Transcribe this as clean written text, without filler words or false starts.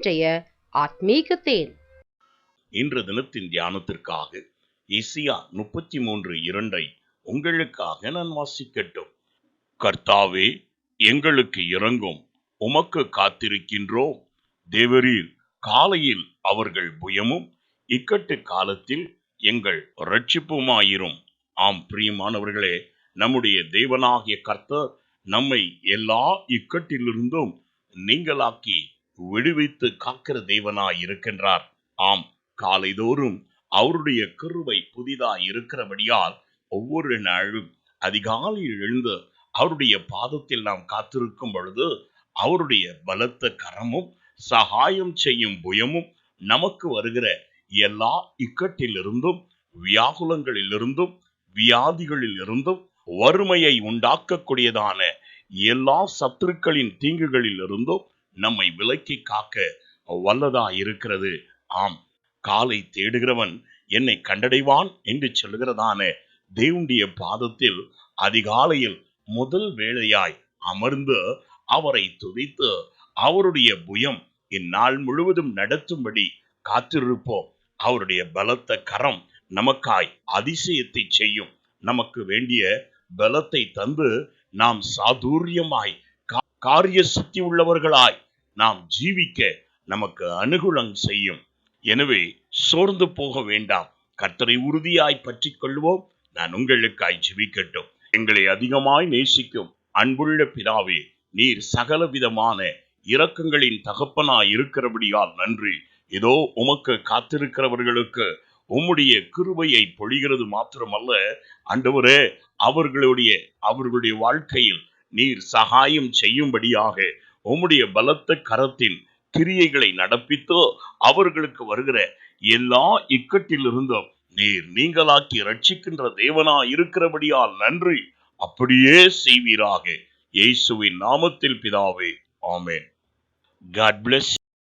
இன்றைய ஆத்மீக தேன். இன்று தினத்தின் தியானத்திற்காக எசேக்கியா 33:2 உங்களுக்காக நான் வாசிக்கட்டும். கர்த்தாவே, எங்களுக்கு இரங்கும், உமக்கு காத்திருக்கின்றோம். தேவரீர் காலையில் அவர்கள் புயமும் இக்கட்டு காலத்தில் எங்கள் இரட்சிப்புமாயிரும். ஆம் பிரியமானவர்களே, நம்முடைய தேவனாகிய கர்த்தர் நம்மை எல்லா இக்கட்டிலிருந்தும் நீங்களாக்கி விடுவித்து காக்கிற தேவனாய் இருக்கின்றார். ஆம், காலைதோறும் அவருடைய கிருபை புதிதாய் இருக்கிறபடியால் ஒவ்வொரு நாளும் அதிகாலையில் எழுந்து அவருடைய பாதத்தில் நாம் காத்திருக்கும் பொழுது அவருடைய பலத்த கரமும் சகாயம் செய்யும் புயமும் நமக்கு வருகிற எல்லா இக்கட்டிலிருந்தும் வியாகுலங்களிலிருந்தும் வியாதிகளில் இருந்தும் வறுமையை உண்டாக்கக்கூடியதான எல்லா சத்துருக்களின் தீங்குகளில் இருந்தும் நம்மை விலக்கி காக்க வல்லதா இருக்கிறது. ஆம், காலை தேடுகிறவன் என்னை கண்டடைவான் என்று சொல்லுகிறதான தேவனுடைய பாதத்தில் அதிகாலையில் முதல் வேளையாய் அமர்ந்து அவரை துதித்து அவருடைய புயம் இந்நாள் முழுவதும் நடத்தும்படி காத்திருப்போம். அவருடைய பலத்த கரம் நமக்காய் அதிசயத்தை செய்யும். நமக்கு வேண்டிய பலத்தை தந்து நாம் சாதுரியமாய் காரிய சித்தி உள்ளவர்களாய் நாம் ஜீவிக்க நமக்கு அனுகூலம் செய்யும். எனவே சோர்ந்து போக வேண்டாம். கர்த்தரை உறுதியாய் பற்றி கொள்வோம். நான் உங்களுக்காய் ஜெபிக்கட்டும். எங்களை அதிகமாய் நேசிக்கும் அன்புள்ள பிதாவே, நீர் சகல விதமான இரக்கங்களின் தகப்பனாய் இருக்கிறபடியால் நன்றி. இதோ உமக்கு காத்திருக்கிறவர்களுக்கு உம்முடைய கிருபையை பொழிகிறது மாத்திரமல்ல ஆண்டவரே, அவர்களுடைய வாழ்க்கையில் நீர் சகாயம் செய்யும்படியாக உம்முடைய பலத்த கரத்தின் கிரியைகளை நடப்பித்து அவர்களுக்கு வருகிற எல்லா இக்கட்டிலிருந்தும் நீர் நீங்களாக்கி ரட்சிக்கின்ற தேவனா இருக்கிறபடியால் நன்றி. அப்படியே செய்வீராக. இயேசுவின் நாமத்தில் பிதாவே, ஆமென். God bless.